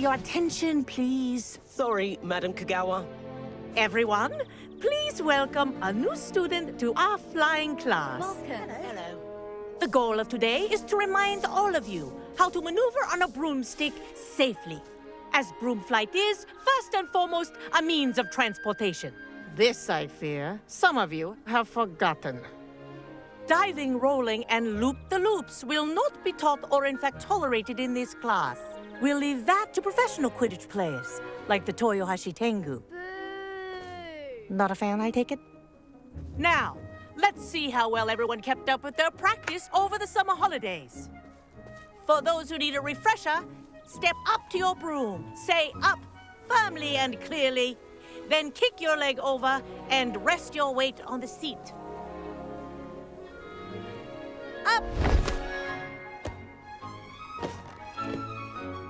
your attention, please? Sorry, Madam Kagawa. Everyone, please welcome a new student to our flying class. Welcome. Hello. The goal of today is to remind all of you how to maneuver on a broomstick safely, as broom flight is, first and foremost, a means of transportation. This, I fear, some of you have forgotten. Diving, rolling, and loop-the-loops will not be taught or in fact tolerated in this class. We'll leave that to professional Quidditch players, like the Toyohashi Tengu. Not a fan, I take it? Now, let's see how well everyone kept up with their practice over the summer holidays. For those who need a refresher, step up to your broom, say up firmly and clearly, then kick your leg over and rest your weight on the seat. Up!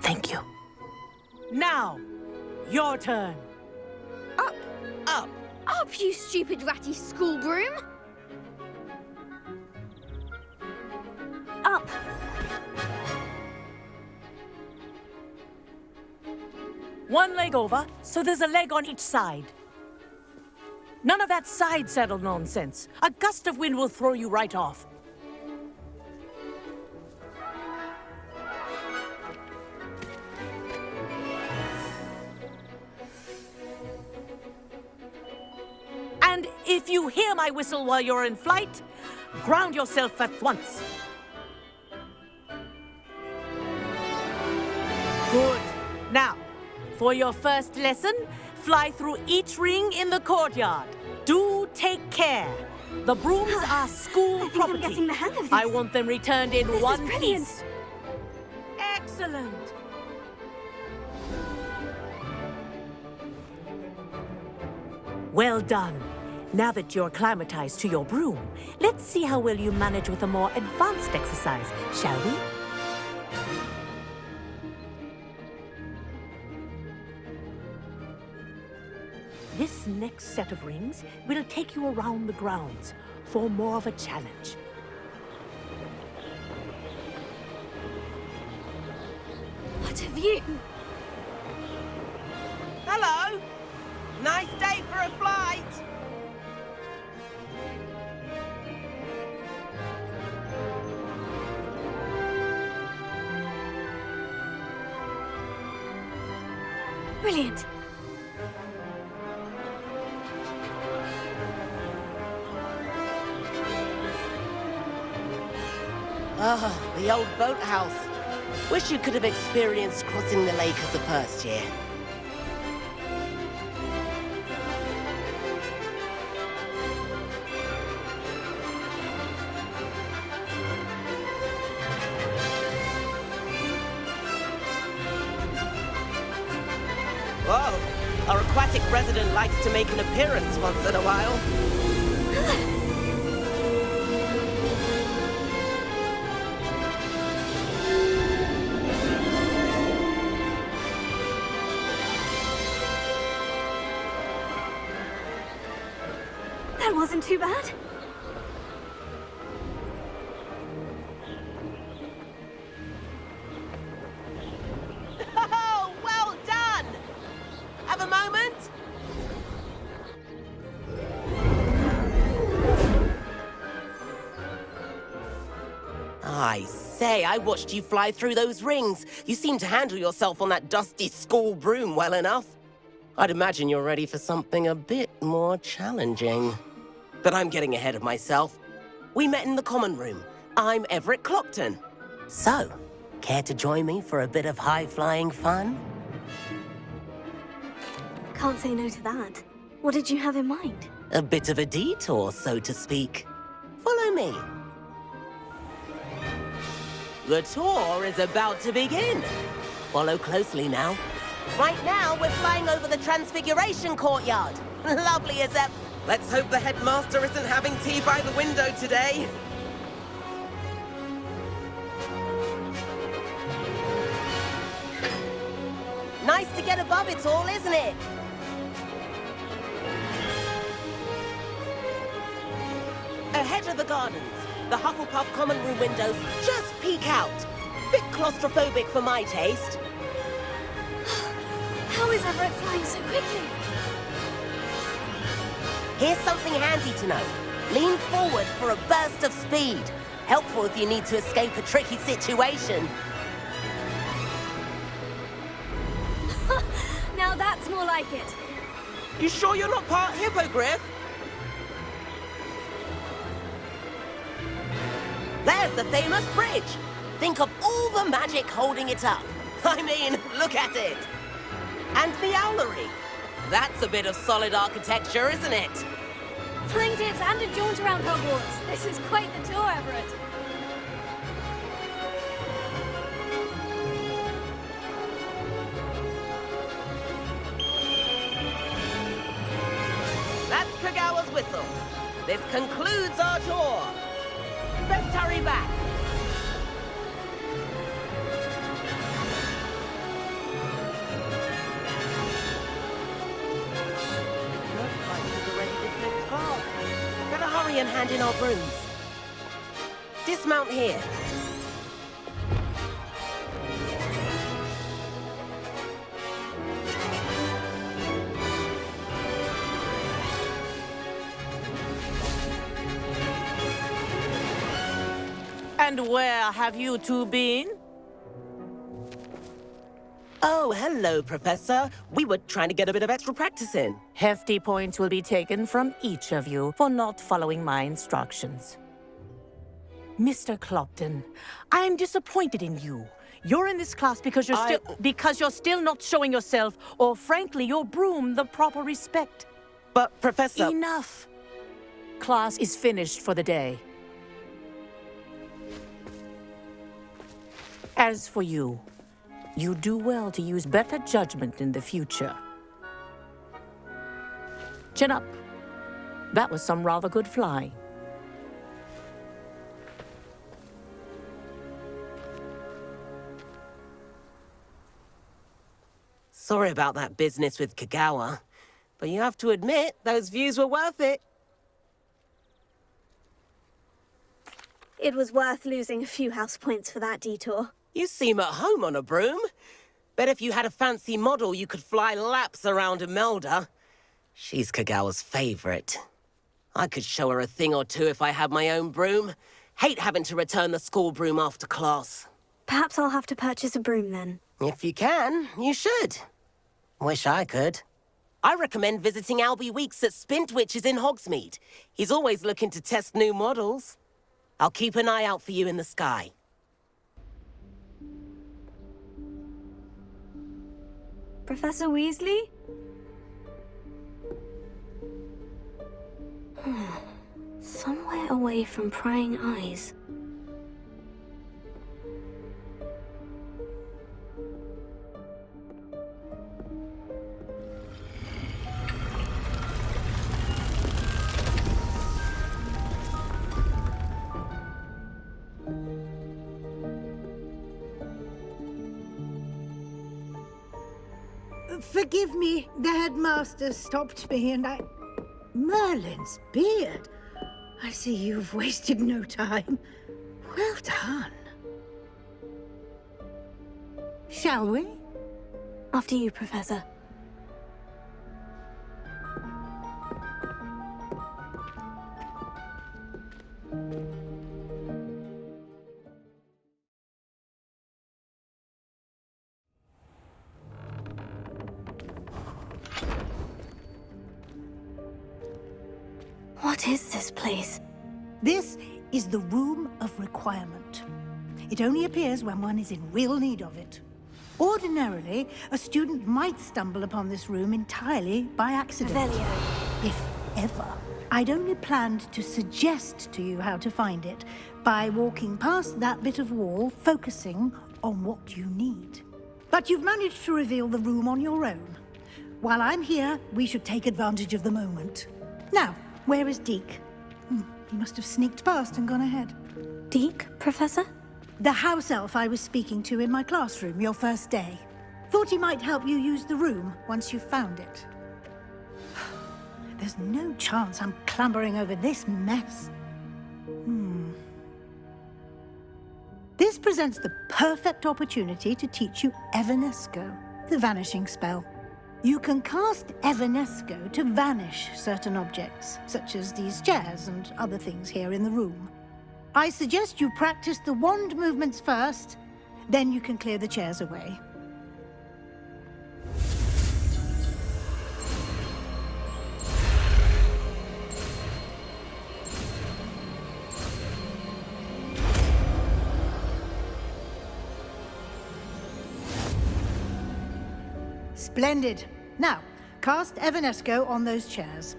Thank you. Now, your turn. Up. Up. Up, you stupid ratty school broom. Up. One leg over, so there's a leg on each side. None of that side saddle nonsense. A gust of wind will throw you right off. And if you hear my whistle while you're in flight, ground yourself at once. Good. Now, for your first lesson, fly through each ring in the courtyard. Do take care. The brooms are school property. I'm getting the hang of this. I want them returned in This is one brilliant. piece. Excellent. Well done. Now that you're acclimatized to your broom, let's see how well you manage with a more advanced exercise, shall we? This next set of rings will take you around the grounds for more of a challenge. What a view. Hello. Nice day for a flight. Brilliant. Ah, the old boathouse. Wish you could have experienced crossing the lake as a first year. Whoa, our aquatic resident likes to make an appearance once in a while. That wasn't too bad. Oh, well done! Have a moment? I say, I watched you fly through those rings. You seem to handle yourself on that dusty school broom well enough. I'd imagine you're ready for something a bit more challenging. But I'm getting ahead of myself. We met in the common room. I'm Everett Clockton. So, care to join me for a bit of high-flying fun? Can't say no to that. What did you have in mind? A bit of a detour, so to speak. Follow me. The tour is about to begin. Follow closely now. Right now, we're flying over the Transfiguration Courtyard. Lovely as ever. Let's hope the headmaster isn't having tea by the window today. Nice to get above it all, isn't it? Ahead of the gardens, the Hufflepuff common room windows just peek out. Bit claustrophobic for my taste. How is Everett flying so quickly? Here's something handy to know. Lean forward for a burst of speed. Helpful if you need to escape a tricky situation. Now that's more like it. You sure you're not part hippogriff? There's the famous bridge. Think of all the magic holding it up. I mean, look at it. And the owlery. That's a bit of solid architecture, isn't it? Flying tips and a jaunt around Hogwarts. This is quite the tour, Everett. That's Kagawa's whistle. This concludes our tour. Let's hurry back. Looks like we've already dismissed class. Better hurry and hand in our brooms. Dismount here. And where have you two been? Oh, hello, Professor. We were trying to get a bit of extra practice in. Hefty points will be taken from each of you for not following my instructions. Mr. Clopton, I'm disappointed in you. You're in this class because you're still not showing yourself, or frankly, your broom, the proper respect. But, Professor... Enough. Class is finished for the day. As for you, you do well to use better judgment in the future. Chin up. That was some rather good flying. Sorry about that business with Kagawa, but you have to admit, those views were worth it. It was worth losing a few house points for that detour. You seem at home on a broom. Bet if you had a fancy model, you could fly laps around Imelda. She's Kagawa's favorite. I could show her a thing or two if I had my own broom. Hate having to return the school broom after class. Perhaps I'll have to purchase a broom then. If you can, you should. Wish I could. I recommend visiting Albie Weeks at Spintwitches in Hogsmeade. He's always looking to test new models. I'll keep an eye out for you in the sky. Professor Weasley? Somewhere away from prying eyes. Forgive me, the headmaster stopped me and I... Merlin's beard. I see you've wasted no time. Well done. Shall we? After you, Professor. What is this place? This is the Room of Requirement. It only appears when one is in real need of it. Ordinarily, a student might stumble upon this room entirely by accident. Revelio. If ever. I'd only planned to suggest to you how to find it by walking past that bit of wall, focusing on what you need. But you've managed to reveal the room on your own. While I'm here, we should take advantage of the moment. Now, where is Deke? He must have sneaked past and gone ahead. Deke, Professor? The house elf I was speaking to in my classroom your first day. Thought he might help you use the room once you've found it. There's no chance I'm clambering over this mess. This presents the perfect opportunity to teach you Evanesco, the vanishing spell. You can cast Evanesco to vanish certain objects, such as these chairs and other things here in the room. I suggest you practice the wand movements first, then you can clear the chairs away. Splendid. Now, cast Evanesco on those chairs.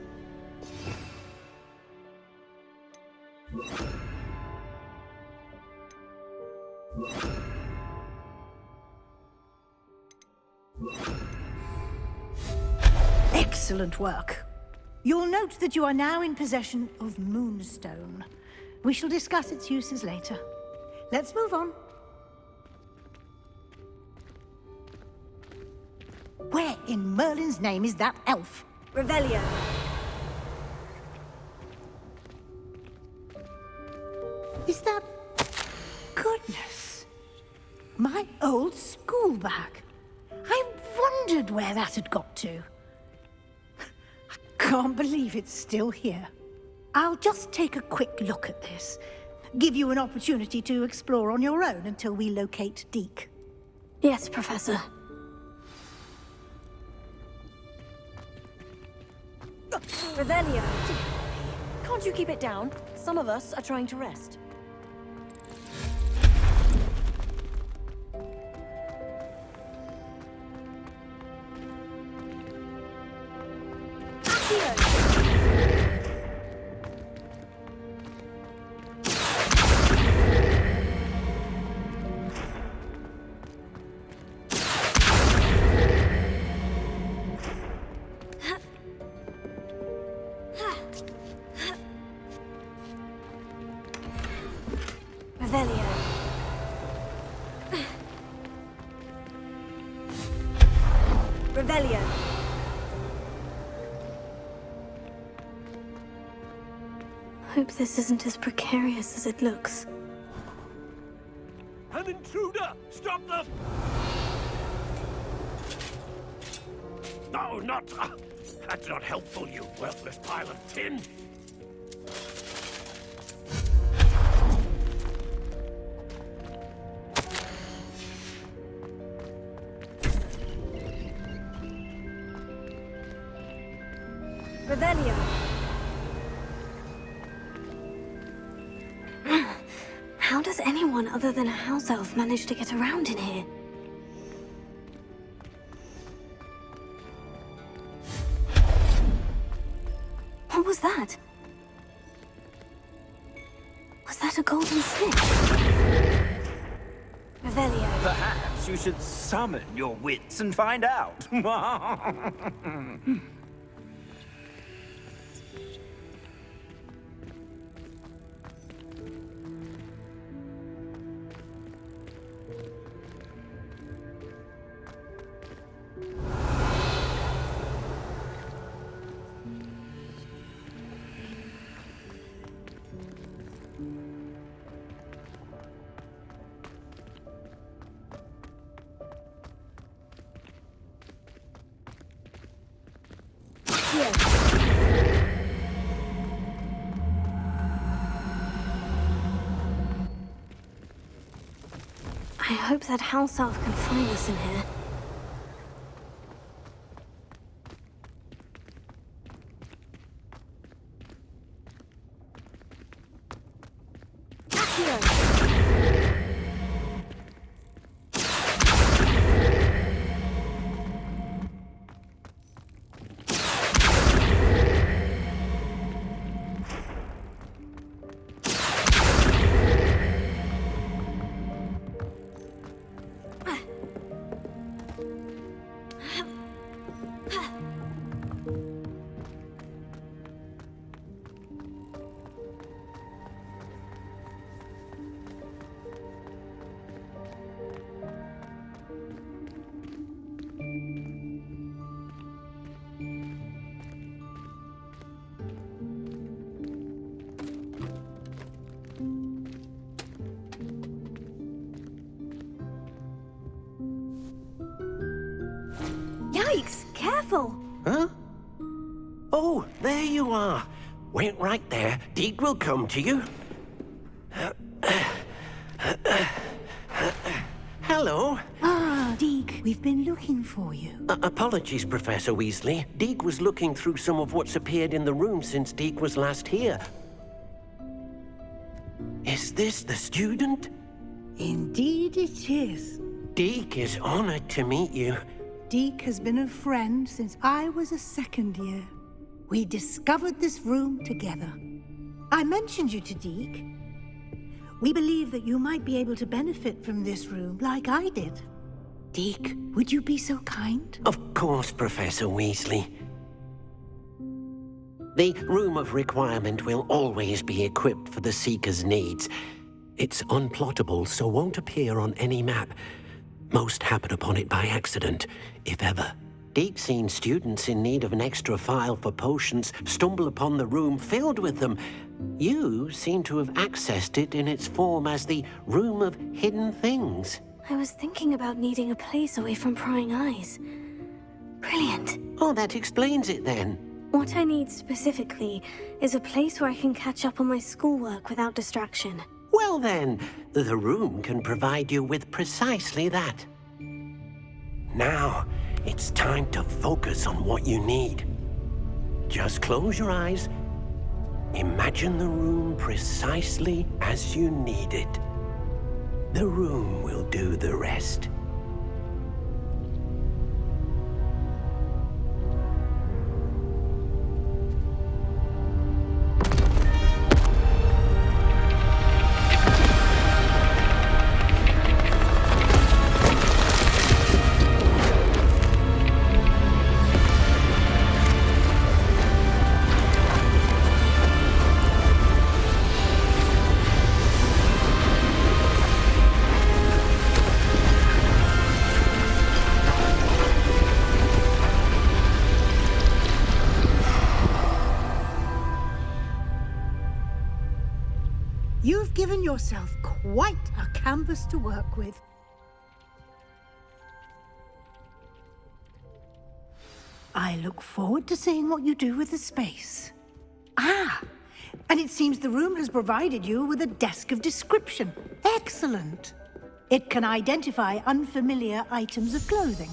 Excellent work. You'll note that you are now in possession of Moonstone. We shall discuss its uses later. Let's move on. Where in Merlin's name is that elf? Revelio. Is that... Goodness. My old school bag. I wondered where that had got to. I can't believe it's still here. I'll just take a quick look at this. Give you an opportunity to explore on your own until we locate Deke. Yes, Professor. Revelio. Can't you keep it down? Some of us are trying to rest. Revelio. Revelio. Hope this isn't as precarious as it looks. An intruder! Stop them! No, not... that's not helpful, you worthless pile of tin! Revelio. How does anyone other than a house elf manage to get around in here? What was that? Was that a golden snitch? Revelio. Perhaps you should summon your wits and find out. I hope that house elf can find us in here. Yikes! Careful! careful. Huh? Oh, there you are. Wait right there. Deke will come to you. Hello. Ah, Deke, we've been looking for you. Apologies, Professor Weasley. Deke was looking through some of what's appeared in the room since Deke was last here. Is this the student? Indeed it is. Deke is honored to meet you. Deke has been a friend since I was a second year. We discovered this room together. I mentioned you to Deke. We believe that you might be able to benefit from this room like I did. Deke, would you be so kind? Of course, Professor Weasley. The Room of Requirement will always be equipped for the Seeker's needs. It's unplottable, so won't appear on any map. Most happen upon it by accident, if ever. Deke's seen students in need of an extra file for potions stumble upon the room filled with them. You seem to have accessed it in its form as the Room of Hidden Things. I was thinking about needing a place away from prying eyes. Brilliant. Oh, that explains it then. What I need specifically is a place where I can catch up on my schoolwork without distraction. Well then, the room can provide you with precisely that. Now, it's time to focus on what you need. Just close your eyes. Imagine the room precisely as you need it. The room will do the rest. You've given yourself quite a canvas to work with. I look forward to seeing what you do with the space. Ah, and it seems the room has provided you with a desk of description. Excellent. It can identify unfamiliar items of clothing.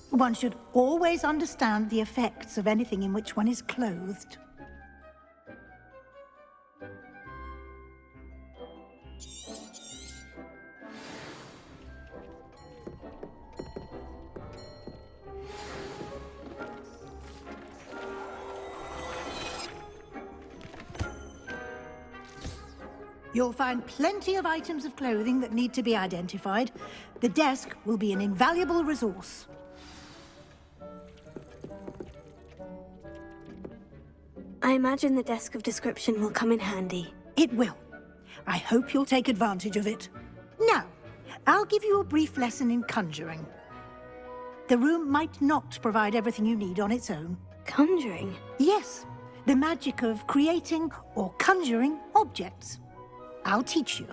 One should always understand the effects of anything in which one is clothed. You'll find plenty of items of clothing that need to be identified. The desk will be an invaluable resource. I imagine the desk of description will come in handy. It will. I hope you'll take advantage of it. Now, I'll give you a brief lesson in conjuring. The room might not provide everything you need on its own. Conjuring? Yes, the magic of creating or conjuring objects. I'll teach you.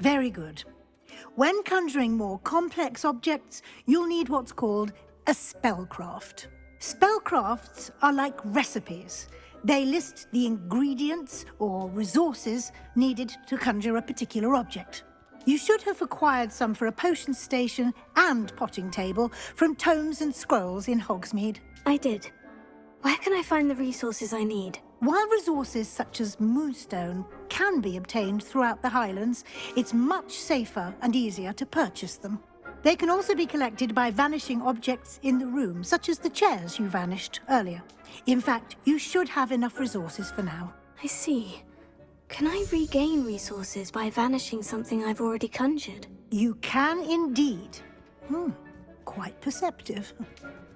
Very good. When conjuring more complex objects, you'll need what's called a spellcraft. Spellcrafts are like recipes. They list the ingredients or resources needed to conjure a particular object. You should have acquired some for a potion station and potting table from tomes and scrolls in Hogsmeade. I did. Where can I find the resources I need? While resources such as moonstone can be obtained throughout the Highlands, it's much safer and easier to purchase them. They can also be collected by vanishing objects in the room, such as the chairs you vanished earlier. In fact, you should have enough resources for now. I see. Can I regain resources by vanishing something I've already conjured? You can indeed. Quite perceptive.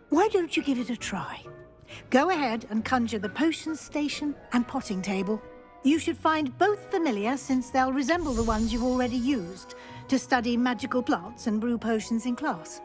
Why don't you give it a try? Go ahead and conjure the potion station and potting table. You should find both familiar, since they'll resemble the ones you've already used to study magical plants and brew potions in class.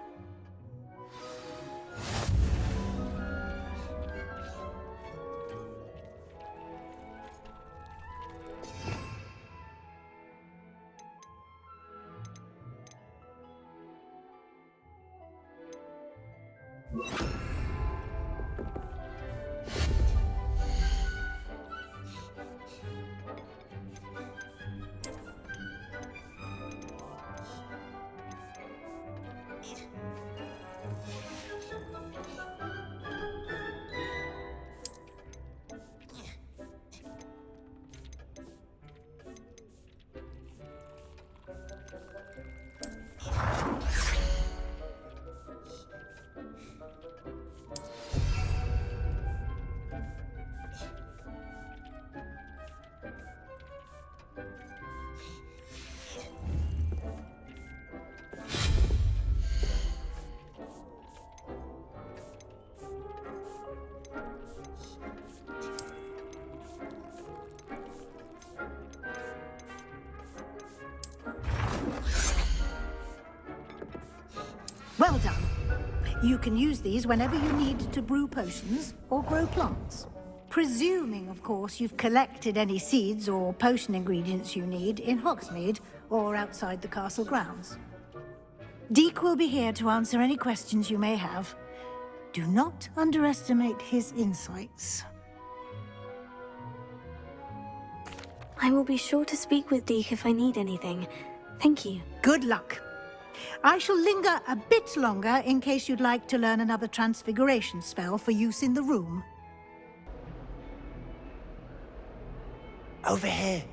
Well done. You can use these whenever you need to brew potions or grow plants. Presuming, of course, you've collected any seeds or potion ingredients you need in Hogsmeade or outside the castle grounds. Deke will be here to answer any questions you may have. Do not underestimate his insights. I will be sure to speak with Deke if I need anything. Thank you. Good luck. I shall linger a bit longer in case you'd like to learn another transfiguration spell for use in the room. Over here.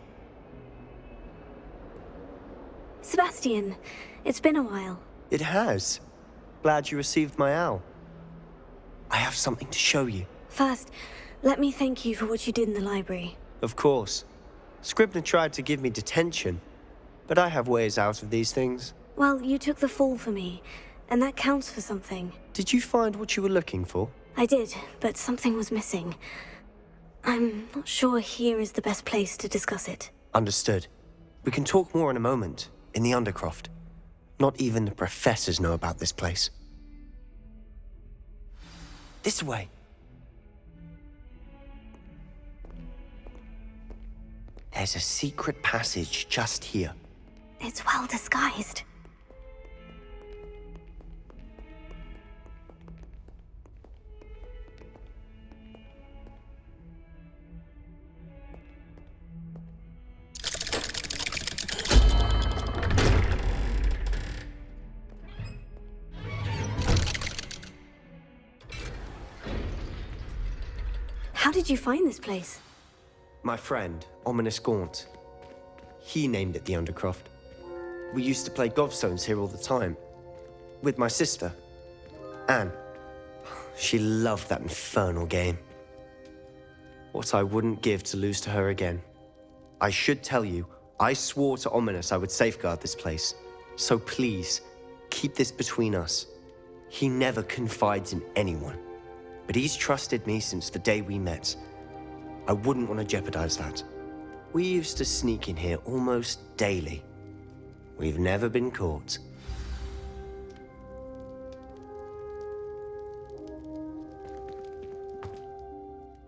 Sebastian, it's been a while. It has. Glad you received my owl. I have something to show you. First, let me thank you for what you did in the library. Of course. Scribner tried to give me detention, but I have ways out of these things. Well, you took the fall for me, and that counts for something. Did you find what you were looking for? I did, but something was missing. I'm not sure here is the best place to discuss it. Understood. We can talk more in a moment, in the Undercroft. Not even the professors know about this place. This way. There's a secret passage just here. It's well disguised. How did you find this place? My friend, Ominous Gaunt. He named it the Undercroft. We used to play gobstones here all the time. With my sister, Anne. She loved that infernal game. What I wouldn't give to lose to her again. I should tell you, I swore to Ominous I would safeguard this place. So please, keep this between us. He never confides in anyone. But he's trusted me since the day we met. I wouldn't want to jeopardize that. We used to sneak in here almost daily. We've never been caught.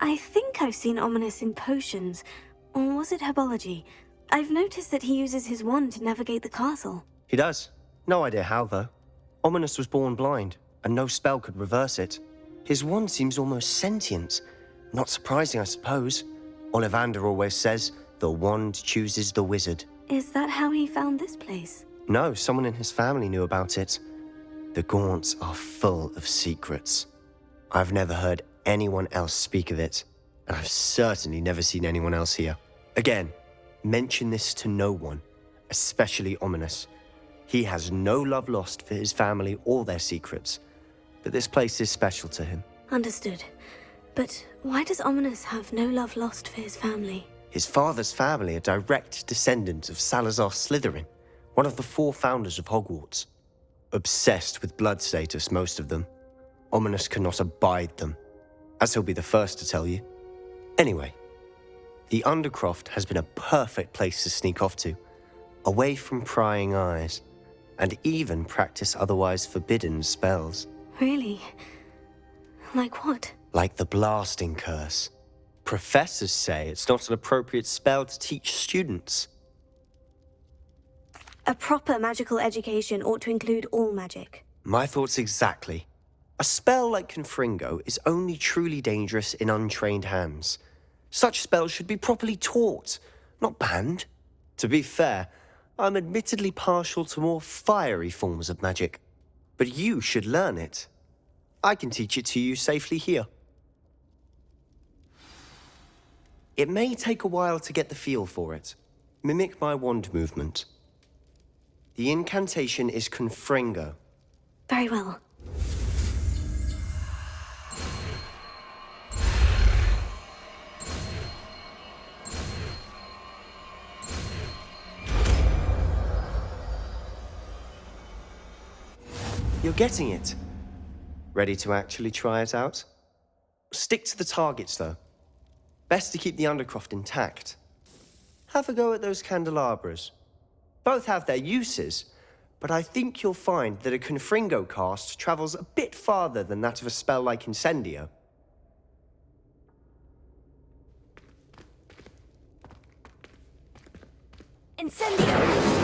I think I've seen Ominous in potions. Or was it herbology? I've noticed that he uses his wand to navigate the castle. He does. No idea how, though. Ominous was born blind, and no spell could reverse it. His wand seems almost sentient. Not surprising, I suppose. Ollivander always says, the wand chooses the wizard. Is that how he found this place? No, someone in his family knew about it. The Gaunts are full of secrets. I've never heard anyone else speak of it, and I've certainly never seen anyone else here. Again, mention this to no one, especially Ominous. He has no love lost for his family or their secrets, but this place is special to him. Understood. But why does Ominous have no love lost for his family? His father's family are direct descendants of Salazar Slytherin, one of the 4 founders of Hogwarts. Obsessed with blood status, most of them. Ominous cannot abide them, as he'll be the first to tell you. Anyway, the Undercroft has been a perfect place to sneak off to, away from prying eyes, and even practice otherwise forbidden spells. Really? Like what? Like the blasting curse. Professors say it's not an appropriate spell to teach students. A proper magical education ought to include all magic. My thoughts exactly. A spell like Confringo is only truly dangerous in untrained hands. Such spells should be properly taught, not banned. To be fair, I'm admittedly partial to more fiery forms of magic. But you should learn it. I can teach it to you safely here. It may take a while to get the feel for it. Mimic my wand movement. The incantation is Confringo. Very well. You're getting it. Ready to actually try it out? Stick to the targets, though. Best to keep the Undercroft intact. Have a go at those candelabras. Both have their uses, but I think you'll find that a Confringo cast travels a bit farther than that of a spell like Incendio. Incendio!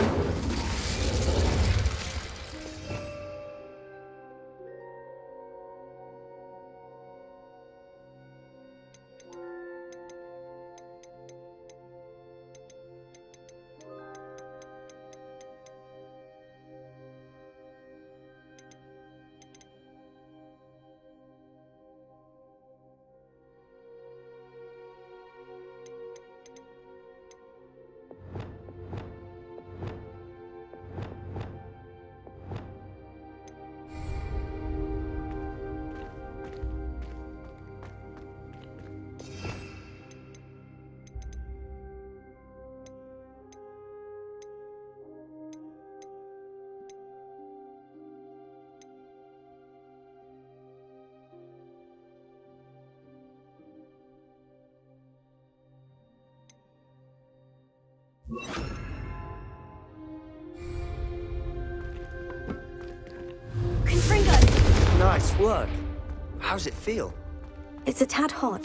Confringo! Nice work. How's it feel? It's a tad hot.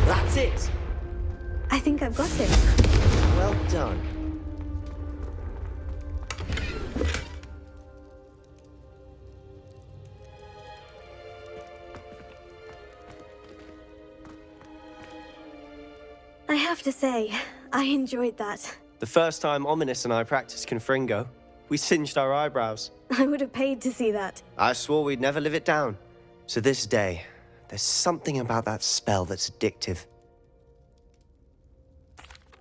That's it! I think I've got it. Well done. I have to say, I enjoyed that. The first time Ominous and I practiced Confringo, we singed our eyebrows. I would have paid to see that. I swore we'd never live it down. So this day, there's something about that spell that's addictive.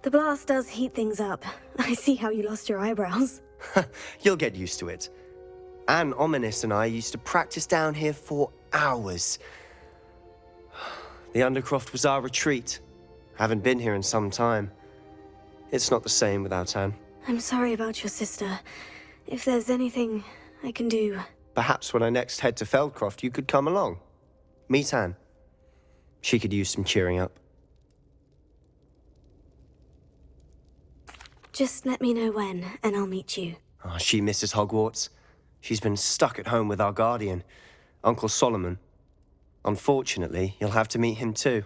The blast does heat things up. I see how you lost your eyebrows. You'll get used to it. And Ominous and I used to practice down here for hours. The Undercroft was our retreat. Haven't been here in some time. It's not the same without Anne. I'm sorry about your sister. If there's anything I can do... Perhaps when I next head to Feldcroft, you could come along. Meet Anne. She could use some cheering up. Just let me know when, and I'll meet you. Oh, she misses Hogwarts. She's been stuck at home with our guardian, Uncle Solomon. Unfortunately, you'll have to meet him too.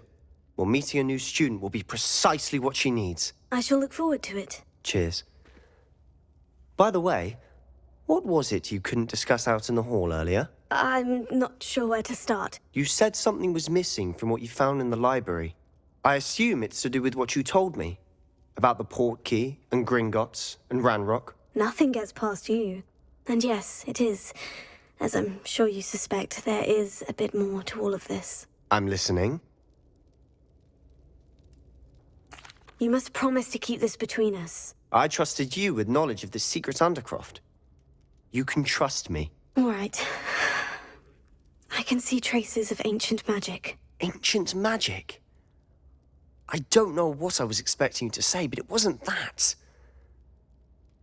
Well, meeting a new student will be precisely what she needs. I shall look forward to it. Cheers. By the way, what was it you couldn't discuss out in the hall earlier? I'm not sure where to start. You said something was missing from what you found in the library. I assume it's to do with what you told me. About the Portkey, and Gringotts, and Ranrock. Nothing gets past you. And yes, it is. As I'm sure you suspect, there is a bit more to all of this. I'm listening. You must promise to keep this between us. I trusted you with knowledge of the secret Undercroft. You can trust me. All right. I can see traces of ancient magic. Ancient magic? I don't know what I was expecting you to say, but it wasn't that.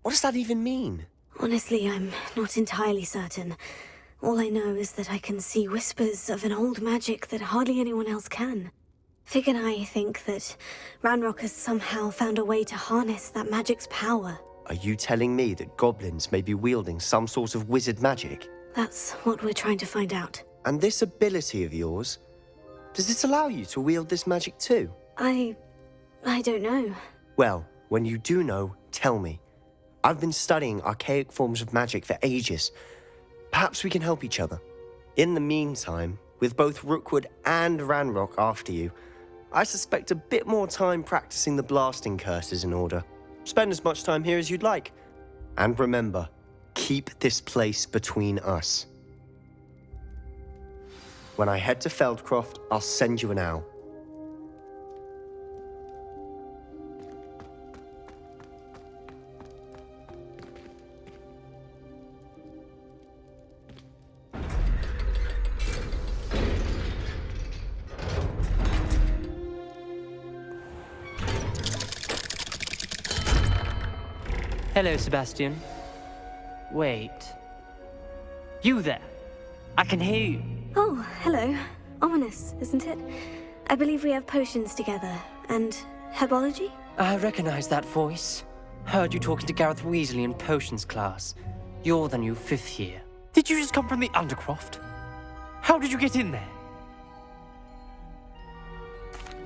What does that even mean? Honestly, I'm not entirely certain. All I know is that I can see whispers of an old magic that hardly anyone else can. Fig and I think that Ranrock has somehow found a way to harness that magic's power. Are you telling me that goblins may be wielding some sort of wizard magic? That's what we're trying to find out. And this ability of yours, does it allow you to wield this magic too? I don't know. Well, when you do know, tell me. I've been studying archaic forms of magic for ages. Perhaps we can help each other. In the meantime, with both Rookwood and Ranrock after you, I suspect a bit more time practicing the blasting curses in order. Spend as much time here as you'd like. And remember, keep this place between us. When I head to Feldcroft, I'll send you an owl. Hello, Sebastian. Wait. You there? I can hear you. Oh, hello. Ominous, isn't it? I believe we have potions together. And herbology? I recognize that voice. Heard you talking to Gareth Weasley in potions class. You're the new 5th year. Did you just come from the Undercroft? How did you get in there?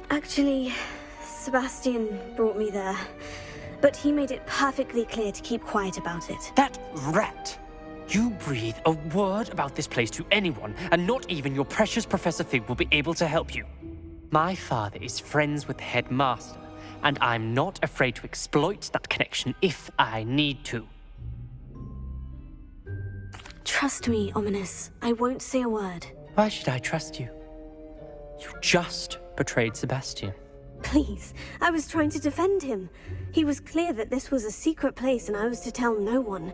Actually, Sebastian brought me there. But he made it perfectly clear to keep quiet about it. That rat! You breathe a word about this place to anyone, and not even your precious Professor Fig will be able to help you. My father is friends with the headmaster, and I'm not afraid to exploit that connection if I need to. Trust me, Ominous. I won't say a word. Why should I trust you? You just betrayed Sebastian. Please, I was trying to defend him. He was clear that this was a secret place and I was to tell no one.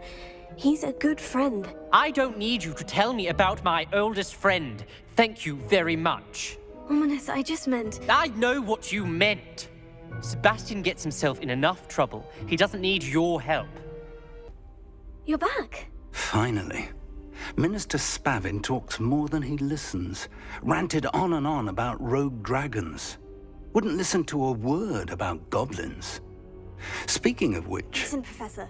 He's a good friend. I don't need you to tell me about my oldest friend. Thank you very much. Ominous, I just meant... I know what you meant. Sebastian gets himself in enough trouble. He doesn't need your help. You're back. Finally. Minister Spavin talks more than he listens. Ranted on and on about rogue dragons. Wouldn't listen to a word about goblins. Speaking of which... Listen, Professor.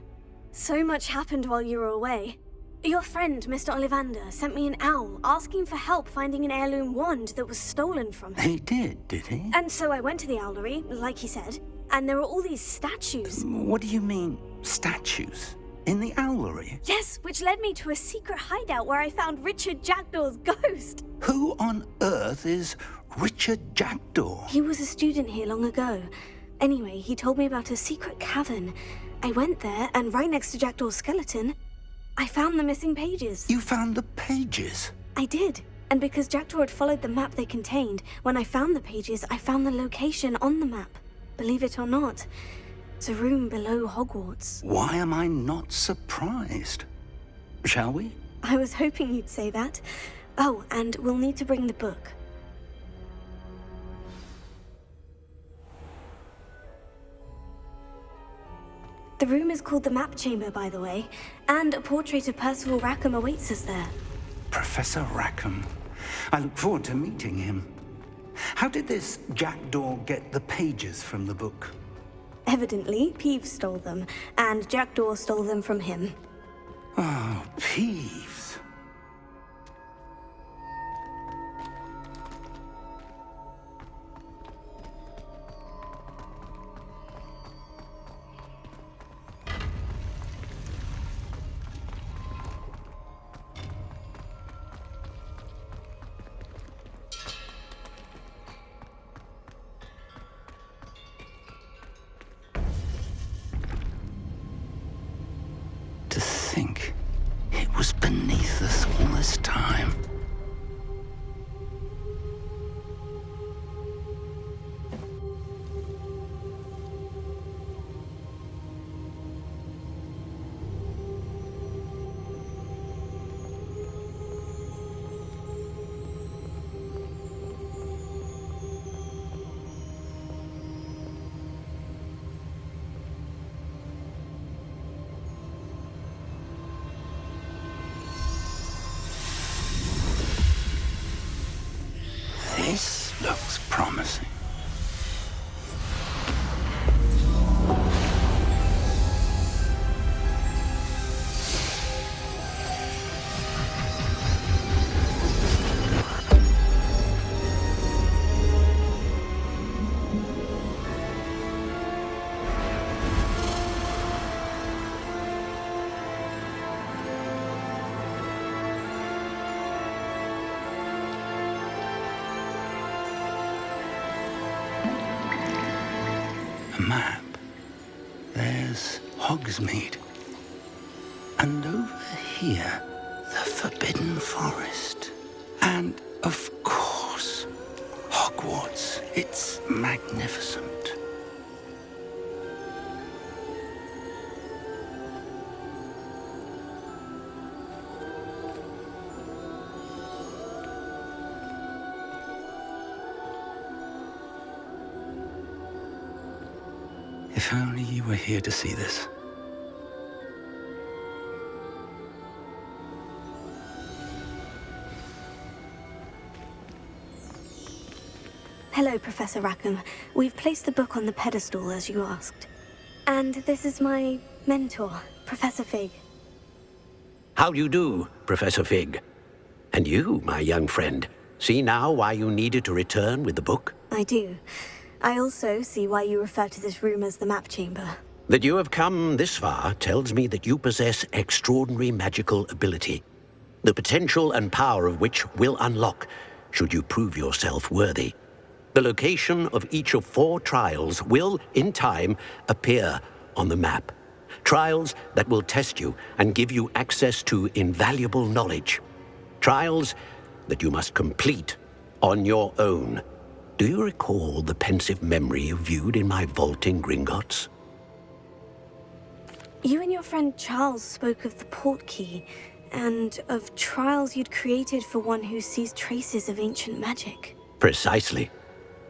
So much happened while you were away. Your friend, Mr. Ollivander, sent me an owl asking for help finding an heirloom wand that was stolen from him. He did he? And so I went to the owlery, like he said, and there were all these statues. What do you mean, statues? In the owlery? Yes, which led me to a secret hideout where I found Richard Jackdaw's ghost. Who on earth is Richard Jackdaw? He was a student here long ago. Anyway, he told me about a secret cavern. I went there, and right next to Jackdaw's skeleton, I found the missing pages. You found the pages? I did. And because Jackdaw had followed the map they contained, when I found the pages, I found the location on the map. Believe it or not, it's a room below Hogwarts. Why am I not surprised? Shall we? I was hoping you'd say that. Oh, and we'll need to bring the book. The room is called the Map Chamber, by the way, and a portrait of Percival Rackham awaits us there. Professor Rackham. I look forward to meeting him. How did this Jackdaw get the pages from the book? Evidently, Peeves stole them, and Jackdaw stole them from him. Oh, Peeves. To think it was beneath us all this time. This looks promising. A map. There's Hogsmeade. And over here, the Forbidden Forest. And, of course, Hogwarts. It's magnificent. If only you were here to see this. Hello, Professor Rackham. We've placed the book on the pedestal, as you asked. And this is my mentor, Professor Fig. How do you do, Professor Fig? And you, my young friend, see now why you needed to return with the book? I do. I also see why you refer to this room as the map chamber. That you have come this far tells me that you possess extraordinary magical ability, the potential and power of which will unlock should you prove yourself worthy. The location of each of 4 trials will, in time, appear on the map. Trials that will test you and give you access to invaluable knowledge. Trials that you must complete on your own. Do you recall the pensive memory you viewed in my vault in Gringotts? You and your friend Charles spoke of the port key, and of trials you'd created for one who sees traces of ancient magic. Precisely.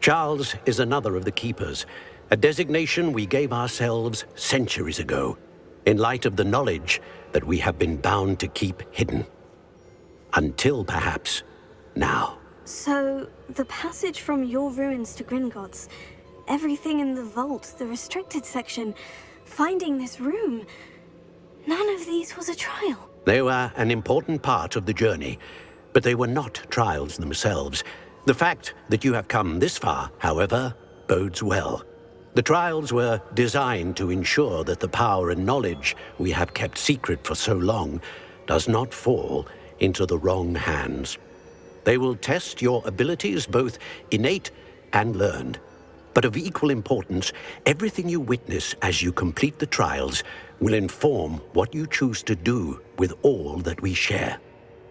Charles is another of the Keepers, a designation we gave ourselves centuries ago, in light of the knowledge that we have been bound to keep hidden. Until, perhaps, now. So, the passage from your ruins to Gringotts, everything in the vault, the restricted section, finding this room, none of these was a trial. They were an important part of the journey, but they were not trials themselves. The fact that you have come this far, however, bodes well. The trials were designed to ensure that the power and knowledge we have kept secret for so long does not fall into the wrong hands. They will test your abilities, both innate and learned. But of equal importance, everything you witness as you complete the trials will inform what you choose to do with all that we share.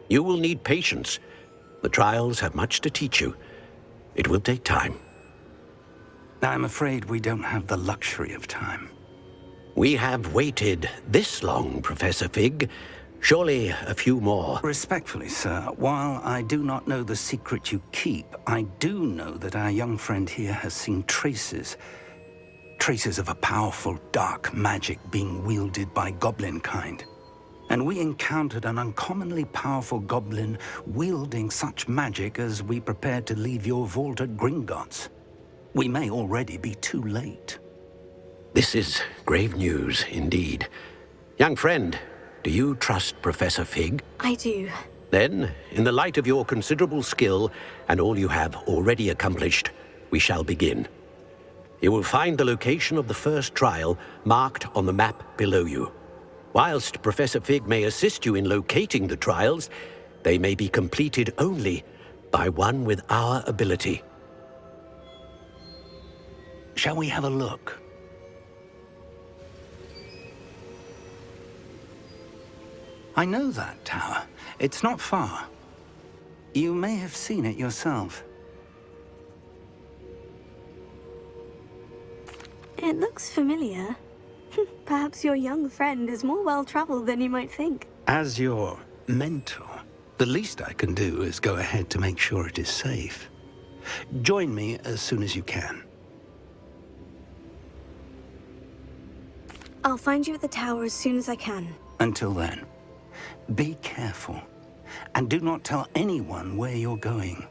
You will need patience. The trials have much to teach you. It will take time. I'm afraid we don't have the luxury of time. We have waited this long, Professor Fig. Surely a few more. Respectfully, sir, while I do not know the secret you keep, I do know that our young friend here has seen traces of a powerful dark magic being wielded by goblin kind. And we encountered an uncommonly powerful goblin wielding such magic as we prepared to leave your vault at Gringotts. We may already be too late. This is grave news indeed. Young friend, do you trust Professor Fig? I do. Then, in the light of your considerable skill and all you have already accomplished, we shall begin. You will find the location of the first trial marked on the map below you. Whilst Professor Fig may assist you in locating the trials, they may be completed only by one with our ability. Shall we have a look? I know that tower. It's not far. You may have seen it yourself. It looks familiar. Perhaps your young friend is more well-traveled than you might think. As your mentor, the least I can do is go ahead to make sure it is safe. Join me as soon as you can. I'll find you at the tower as soon as I can. Until then, be careful, and do not tell anyone where you're going.